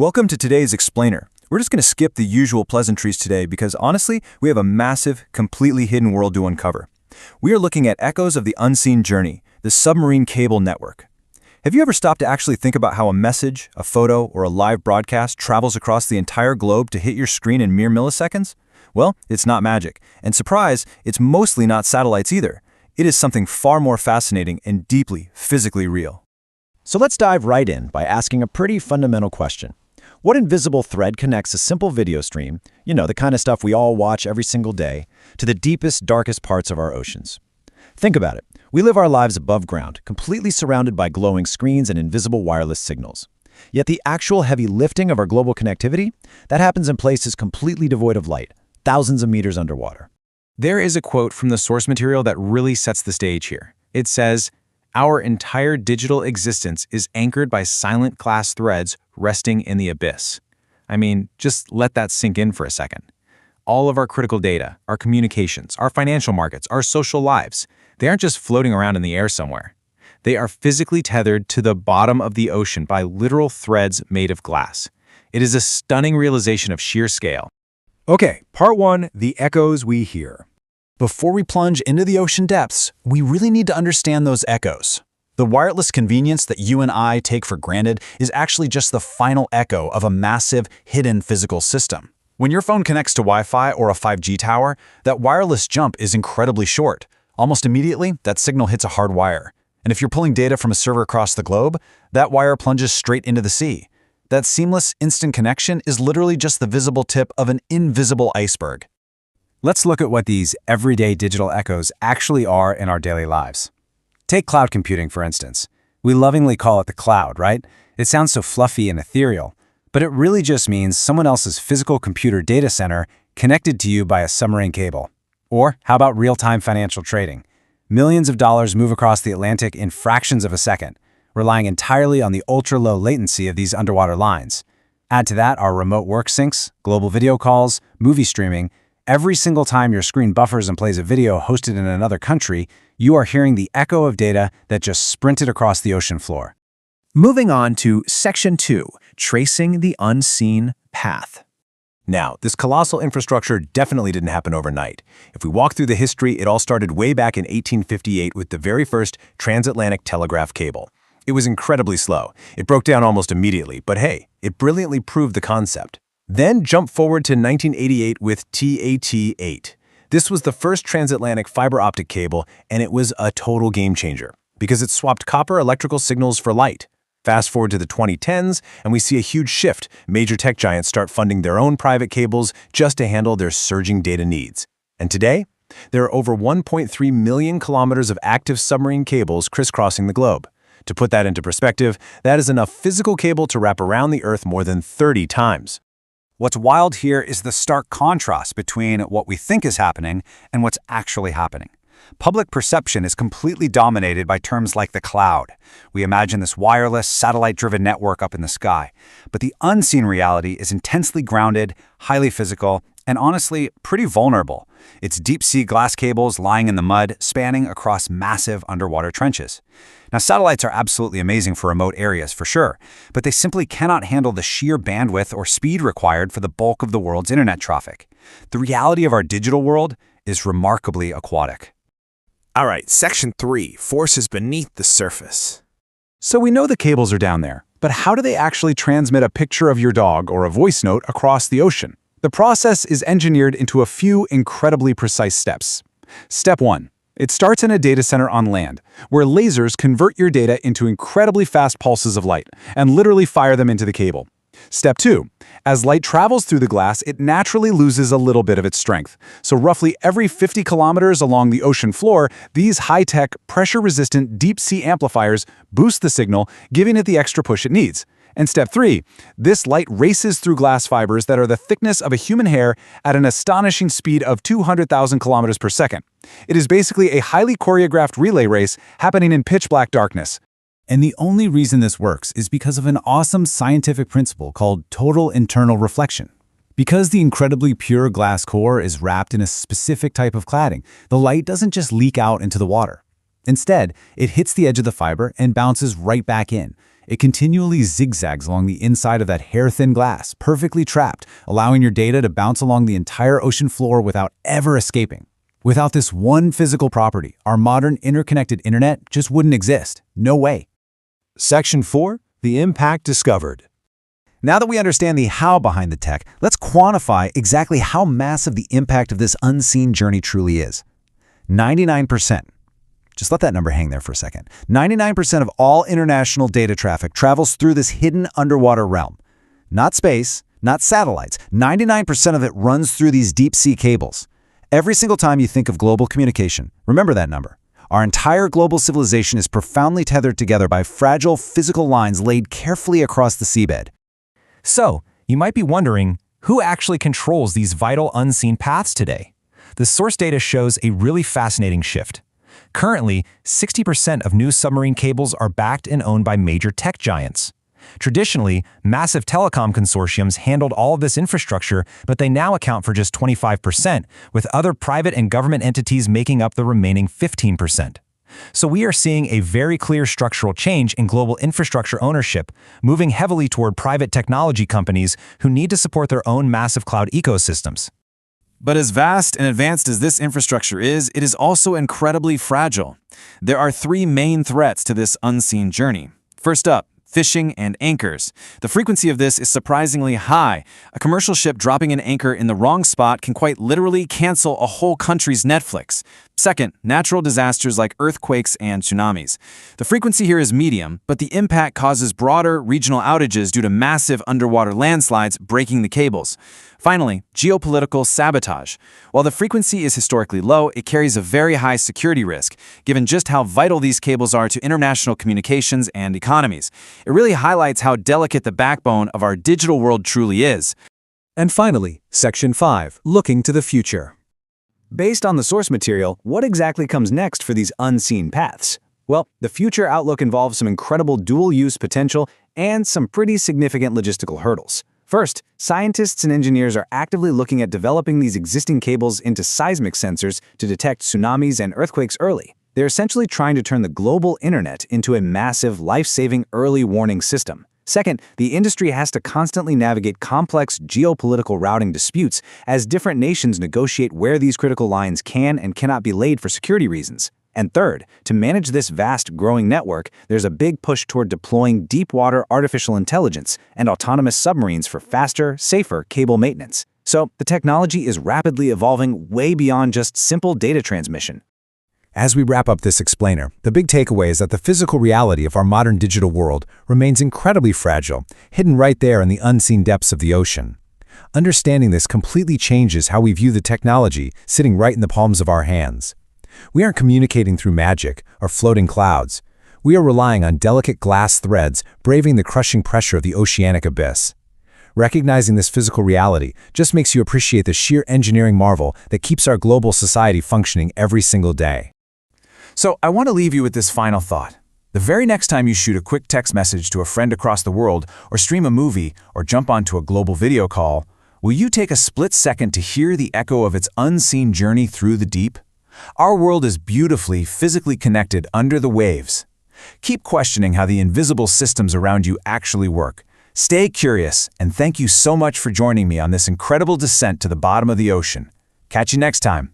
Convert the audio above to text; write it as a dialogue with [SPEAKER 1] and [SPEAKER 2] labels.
[SPEAKER 1] Welcome to today's Explainer. We're just going to skip the usual pleasantries today because honestly, we have a massive, completely hidden world to uncover. We are looking at echoes of the unseen journey, the submarine cable network. Have you ever stopped to actually think about how a message, a photo, or a live broadcast travels across the entire globe to hit your screen in mere milliseconds? Well, it's not magic. And surprise, it's mostly not satellites either. It is something far more fascinating and deeply, physically real.
[SPEAKER 2] So let's dive right in by asking a pretty fundamental question. What invisible thread connects a simple video stream, the kind of stuff we all watch every single day, to the deepest, darkest parts of our oceans? Think about it. We live our lives above ground, completely surrounded by glowing screens and invisible wireless signals. Yet the actual heavy lifting of our global connectivity, that happens in places completely devoid of light, thousands of meters underwater.
[SPEAKER 3] There is a quote from the source material that really sets the stage here. It says, "Our entire digital existence is anchored by silent glass threads resting in the abyss." I mean, just let that sink in for a second. All of our critical data, our communications, our financial markets, our social lives, they aren't just floating around in the air somewhere. They are physically tethered to the bottom of the ocean by literal threads made of glass. It is a stunning realization of sheer scale.
[SPEAKER 1] Okay, part one, the echoes we hear.
[SPEAKER 2] Before we plunge into the ocean depths, we really need to understand those echoes. The wireless convenience that you and I take for granted is actually just the final echo of a massive, hidden physical system. When your phone connects to Wi-Fi or a 5G tower, that wireless jump is incredibly short. Almost immediately, that signal hits a hard wire. And if you're pulling data from a server across the globe, that wire plunges straight into the sea. That seamless, instant connection is literally just the visible tip of an invisible iceberg.
[SPEAKER 3] Let's look at what these everyday digital echoes actually are in our daily lives. Take cloud computing, for instance. We lovingly call it the cloud, right? It sounds so fluffy and ethereal, but it really just means someone else's physical computer data center connected to you by a submarine cable. Or how about real-time financial trading? Millions of dollars move across the Atlantic in fractions of a second, relying entirely on the ultra-low latency of these underwater lines. Add to that our remote work syncs, global video calls, movie streaming. Every single time your screen buffers and plays a video hosted in another country, you are hearing the echo of data that just sprinted across the ocean floor.
[SPEAKER 1] Moving on to Section 2, Tracing the Unseen Path. Now, this colossal infrastructure definitely didn't happen overnight. If we walk through the history, it all started way back in 1858 with the very first transatlantic telegraph cable. It was incredibly slow. It broke down almost immediately, but hey, it brilliantly proved the concept. Then jump forward to 1988 with TAT-8. This was the first transatlantic fiber optic cable, and it was a total game changer because it swapped copper electrical signals for light. Fast forward to the 2010s, and we see a huge shift. Major tech giants start funding their own private cables just to handle their surging data needs. And today, there are over 1.3 million kilometers of active submarine cables crisscrossing the globe. To put that into perspective, that is enough physical cable to wrap around the Earth more than 30 times.
[SPEAKER 4] What's wild here is the stark contrast between what we think is happening and what's actually happening. Public perception is completely dominated by terms like the cloud. We imagine this wireless, satellite-driven network up in the sky. But the unseen reality is intensely grounded, highly physical, and honestly, pretty vulnerable. It's deep-sea glass cables lying in the mud, spanning across massive underwater trenches. Now, satellites are absolutely amazing for remote areas, for sure, but they simply cannot handle the sheer bandwidth or speed required for the bulk of the world's internet traffic. The reality of our digital world is remarkably aquatic.
[SPEAKER 5] All right, Section 3, Forces Beneath the Surface.
[SPEAKER 3] So we know the cables are down there, but how do they actually transmit a picture of your dog or a voice note across the ocean? The process is engineered into a few incredibly precise steps. Step 1. It starts in a data center on land, where lasers convert your data into incredibly fast pulses of light and literally fire them into the cable. Step 2. As light travels through the glass, it naturally loses a little bit of its strength. So roughly every 50 kilometers along the ocean floor, these high-tech, pressure-resistant deep-sea amplifiers boost the signal, giving it the extra push it needs. And step 3, this light races through glass fibers that are the thickness of a human hair at an astonishing speed of 200,000 kilometers per second. It is basically a highly choreographed relay race happening in pitch-black darkness.
[SPEAKER 2] And the only reason this works is because of an awesome scientific principle called total internal reflection. Because the incredibly pure glass core is wrapped in a specific type of cladding, the light doesn't just leak out into the water. Instead, it hits the edge of the fiber and bounces right back in.
[SPEAKER 3] It continually zigzags along the inside of that hair-thin glass, perfectly trapped, allowing your data to bounce along the entire ocean floor without ever escaping. Without this one physical property, our modern interconnected internet just wouldn't exist. No way.
[SPEAKER 1] Section 4. The impact discovered.
[SPEAKER 2] Now that we understand the how behind the tech, let's quantify exactly how massive the impact of this unseen journey truly is. 99%. Just let that number hang there for a second. 99% of all international data traffic travels through this hidden underwater realm. Not space, not satellites. 99% of it runs through these deep-sea cables. Every single time you think of global communication, remember that number. Our entire global civilization is profoundly tethered together by fragile physical lines laid carefully across the seabed.
[SPEAKER 1] So, you might be wondering, who actually controls these vital unseen paths today? The source data shows a really fascinating shift. Currently, 60% of new submarine cables are backed and owned by major tech giants. Traditionally, massive telecom consortiums handled all of this infrastructure, but they now account for just 25%, with other private and government entities making up the remaining 15%. So we are seeing a very clear structural change in global infrastructure ownership, moving heavily toward private technology companies who need to support their own massive cloud ecosystems.
[SPEAKER 6] But as vast and advanced as this infrastructure is, it is also incredibly fragile. There are three main threats to this unseen journey. First up, fishing and anchors. The frequency of this is surprisingly high. A commercial ship dropping an anchor in the wrong spot can quite literally cancel a whole country's Netflix. Second, natural disasters like earthquakes and tsunamis. The frequency here is medium, but the impact causes broader regional outages due to massive underwater landslides breaking the cables. Finally, geopolitical sabotage. While the frequency is historically low, it carries a very high security risk, given just how vital these cables are to international communications and economies. It really highlights how delicate the backbone of our digital world truly is.
[SPEAKER 1] And finally, Section 5. Looking to the future.
[SPEAKER 2] Based on the source material, what exactly comes next for these unseen paths? Well, the future outlook involves some incredible dual-use potential and some pretty significant logistical hurdles. First, scientists and engineers are actively looking at developing these existing cables into seismic sensors to detect tsunamis and earthquakes early. They're essentially trying to turn the global internet into a massive, life-saving early warning system. Second, the industry has to constantly navigate complex geopolitical routing disputes as different nations negotiate where these critical lines can and cannot be laid for security reasons. And third, to manage this vast, growing network, there's a big push toward deploying deep-water artificial intelligence and autonomous submarines for faster, safer cable maintenance. So, the technology is rapidly evolving way beyond just simple data transmission.
[SPEAKER 3] As we wrap up this explainer, the big takeaway is that the physical reality of our modern digital world remains incredibly fragile, hidden right there in the unseen depths of the ocean. Understanding this completely changes how we view the technology sitting right in the palms of our hands. We aren't communicating through magic or floating clouds. We are relying on delicate glass threads braving the crushing pressure of the oceanic abyss. Recognizing this physical reality just makes you appreciate the sheer engineering marvel that keeps our global society functioning every single day.
[SPEAKER 6] So I want to leave you with this final thought. The very next time you shoot a quick text message to a friend across the world, or stream a movie, or jump onto a global video call, will you take a split second to hear the echo of its unseen journey through the deep? Our world is beautifully, physically connected under the waves. Keep questioning how the invisible systems around you actually work. Stay curious, and thank you so much for joining me on this incredible descent to the bottom of the ocean. Catch you next time.